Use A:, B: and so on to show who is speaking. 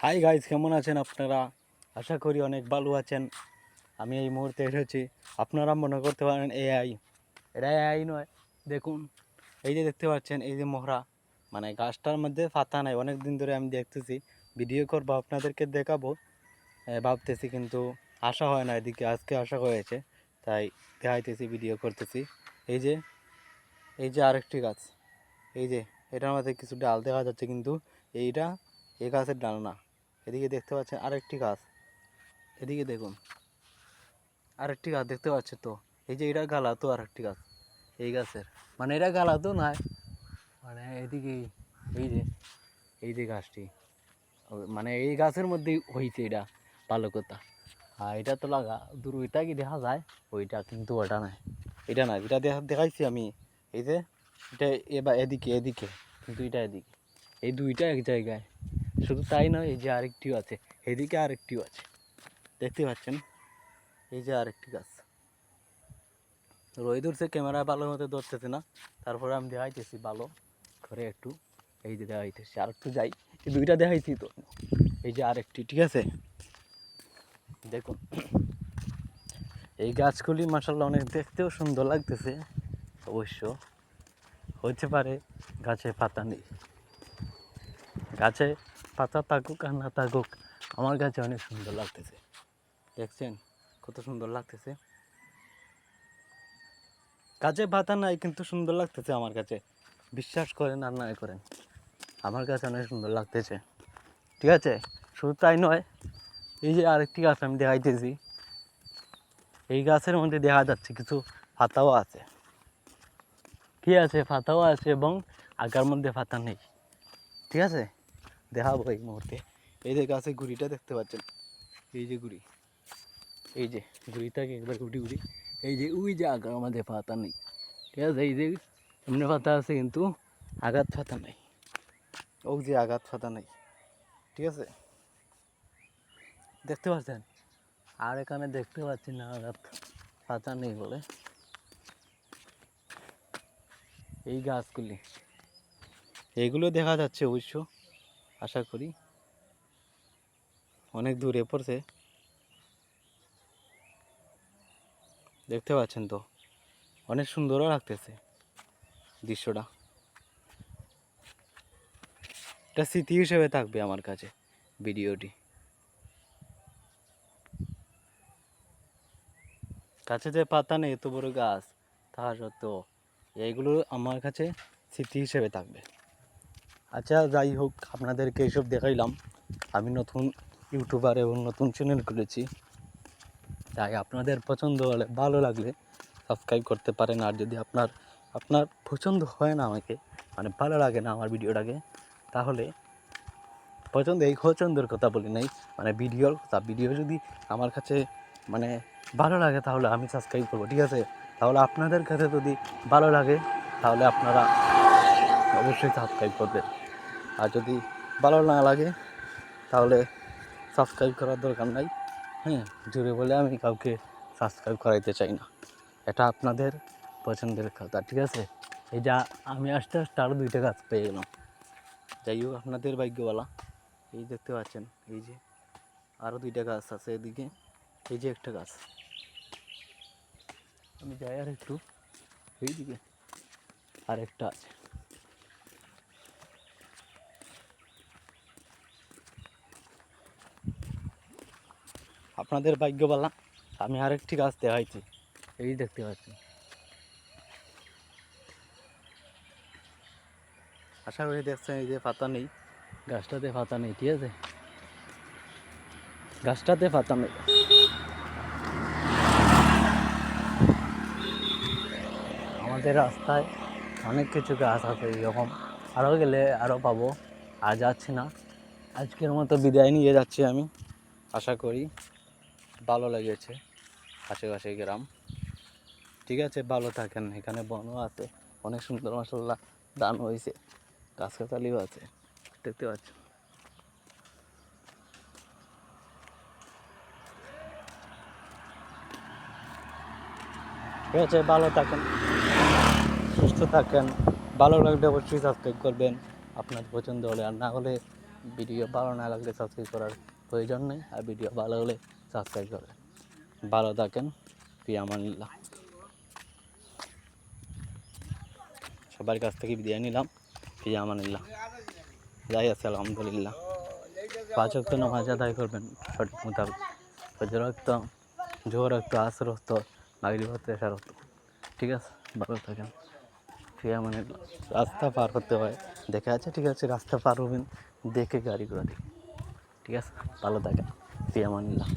A: Hi guys, কেমন আছেন আপনারা? আশা করি অনেক ভালো আছেন। আমি এই মুহূর্তে এসেছি। আপনারা মনে করতে পারেন এআই, এটা এআই নয়। দেখুন, এই যে দেখতে পাচ্ছেন, এই যে মোহরা, মানে গাছটার মধ্যে পাতা নাই। অনেক দিন ধরে আমি দেখতেছি, ভিডিও করবো, আপনাদেরকে দেখাবো ভাবতেছি, কিন্তু আসা হয় না এদিকে। আজকে আসা হয়েছে, তাই দেখাইতেছি, ভিডিও করতেছি। এই যে এই যে আরেকটি গাছ, এই যে এটার মধ্যে কিছু ডাল দেখা যাচ্ছে, কিন্তু এইটা এই গাছের ডাল না। এদিকে দেখতে পাচ্ছেন আরেকটি গাছ, এদিকে দেখুন আরেকটি গাছ দেখতে পাচ্ছেন তো। এই যে এটা গালাতো আরেকটি গাছ এই গাছের, মানে এটা গালাতো নয়, মানে এদিকে এই যে গাছটি, মানে এই গাছের মধ্যেই হয়েছে এটা। ভালো কথা। আর এটা তো লাগা দূর, ওইটা কি দেখা যায়? ওইটা কিন্তু ওটা নয়, এটা না, যেটা দেখাইছি আমি। এই যে এটা এবার এদিকে এদিকে, কিন্তু এটা এদিকে, এই দুইটা এক জায়গায়। শুধু তাই নয়, এই যে আরেকটিও আছে, এদিকে আরেকটিও আছে, দেখতে পাচ্ছেন। এই যে আরেকটি গাছ, রোদ উঠছে, ক্যামেরা ভালো মতো ধরতেছে না, তারপরে আমি দেখাইতেছি ভালো করে একটু। এই যে দেখাইতেছি, আর একটু যাই, এই দুইটা দেখাইছি তো। এই যে আরেকটি, ঠিক আছে, দেখুন। এই গাছগুলি মাশাআল্লাহ অনেক দেখতেও সুন্দর লাগতেছে। অবশ্য হতে পারে গাছে পাতা নেই, গাছে পাতা থাকুক আর না থাকুক, আমার গাছে অনেক সুন্দর লাগতেছে। দেখছেন কত সুন্দর লাগতেছে? গাছে পাতা নাই কিন্তু সুন্দর লাগতেছে আমার কাছে। বিশ্বাস করেন আর নাই করেন, আমার কাছে অনেক সুন্দর লাগতেছে, ঠিক আছে। শুধু তাই নয়, এই যে আরেকটি গাছ আমি দেখাইতেছি, এই গাছের মধ্যে দেখা যাচ্ছে কিছু পাতাও আছে। কি আছে? পাতাও আছে, এবং আগার মধ্যে পাতা নেই, ঠিক আছে। দেখাবো এই মুহূর্তে। এই যে গাছের গুড়িটা দেখতে পাচ্ছেন, এই যে গুড়ি, এই যে গুড়িটাকে একবার গুটি গুটি, এই যে ওই যে আগার মধ্যে পাতা নেই, ঠিক আছে। এই যে এমনি পাতা আছে, কিন্তু আঘাত পাতা নেই। ওই যে আঘাত পাতা নেই, ঠিক আছে, দেখতে পাচ্ছেন। আর এখানে দেখতে পাচ্ছি না আঘাত পাতা নেই বলে। এই গাছগুলি, এইগুলো দেখা যাচ্ছে অবশ্য, আশা করি অনেক দূরে পড়ছে, দেখতে পাচ্ছেন তো। অনেক সুন্দরও লাগতেছে দৃশ্যটা। এটা স্মৃতি হিসেবে থাকবে আমার কাছে ভিডিওটি। কাছে যে পাতা নেই, এত বড় গাছ তাহা সত্ত্বেও এইগুলো আমার কাছে স্মৃতি হিসেবে থাকবে। আচ্ছা, যাই হোক, আপনাদেরকে এইসব দেখাইলাম। আমি নতুন ইউটিউবার এবং নতুন চ্যানেল খুলেছি, তাই আপনাদের পছন্দ হলে, ভালো লাগলে সাবস্ক্রাইব করতে পারেন। আর যদি আপনার পছন্দ হয় না, আমাকে মানে ভালো লাগে না আমার ভিডিওটাকে, তাহলে এই পছন্দের কথা বলি নাই, মানে ভিডিওর কথা। ভিডিও যদি আমার কাছে মানে ভালো লাগে, তাহলে আমি সাবস্ক্রাইব করবো, ঠিক আছে। তাহলে আপনাদের কাছে যদি ভালো লাগে, তাহলে আপনারা অবশ্যই সাবস্ক্রাইব করবেন। আর যদি ভালো না লাগে, তাহলে সাবস্ক্রাইব করার দরকার নাই। হ্যাঁ, জোরে বলে আমি কাউকে সাবস্ক্রাইব করাইতে চাই না, এটা আপনাদের পছন্দের কথা, ঠিক আছে। এই যা আমি আস্তে আস্তে আরও দুইটা গাছ পেয়ে গেলাম। যাই হোক, আপনাদের ভাগ্যবালা। এই দেখতে পাচ্ছেন, এই যে আরও দুইটা গাছ আছে এদিকে। এই যে একটা গাছ, আমি যাই আর একটু, এইদিকে আরেকটা আছে। আপনাদের ভাগ্যবালা, আমি আরেকটি গাছ দেখাইছি, এই দেখতে পাচ্ছি। আশা করি দেখছেন, এই যে পাতা নেই, গাছটাতে পাতা নেই, ঠিক আছে, গাছটাতে পাতা নেই। আমাদের রাস্তায় অনেক কিছু গাছ আছে এরকম, আরও গেলে আরও পাবো। আর যাচ্ছি না, আজকের মতো বিদায় নিয়ে যাচ্ছি আমি। আশা করি ভালো লেগেছে আশেপাশে গ্রাম, ঠিক আছে। ভালো থাকেন। এখানে বনও আছে, অনেক সুন্দর মাশাআল্লাহ ধান হয়েছে, গাছগাছালিও আছে, দেখতে পাচ্ছেন। ঠিক আছে, ভালো থাকেন, সুস্থ থাকেন। ভালো লাগলে অবশ্যই সাবস্ক্রাইব করবেন, আপনার পছন্দ হলে। আর না হলে ভিডিও ভালো না লাগলে সাবস্ক্রাইব করার প্রয়োজন নেই, আর ভিডিও ভালো হলে সাবস্ক্রাইব করবেন। ভালো থাকেন, ফি আমানিল্লাহ। সবার কাছ থেকে বিদায় নিলাম, ফি আমানিল্লাহ। যাই আছে আলহামদুলিল্লাহ। 5 ওয়াক্ত নামাজ আদায় করবেন সঠিক মোতাবেক। ফজর ওয়াক্ত, জোহর ওয়াক্ত, আসর ওয়াক্ত, মাগরিব ওয়াক্ত, এশার ওয়াক্ত। ঠিক আছে, ভালো থাকেন, ফি আমানিল্লাহ। রাস্তা পার হতে হয় দেখে আছে, ঠিক আছে, রাস্তা পার হবেন দেখে গাড়ি ঘোড়া, ঠিক আছে, ভালো থাকেন, ফি আমানিল্লাহ।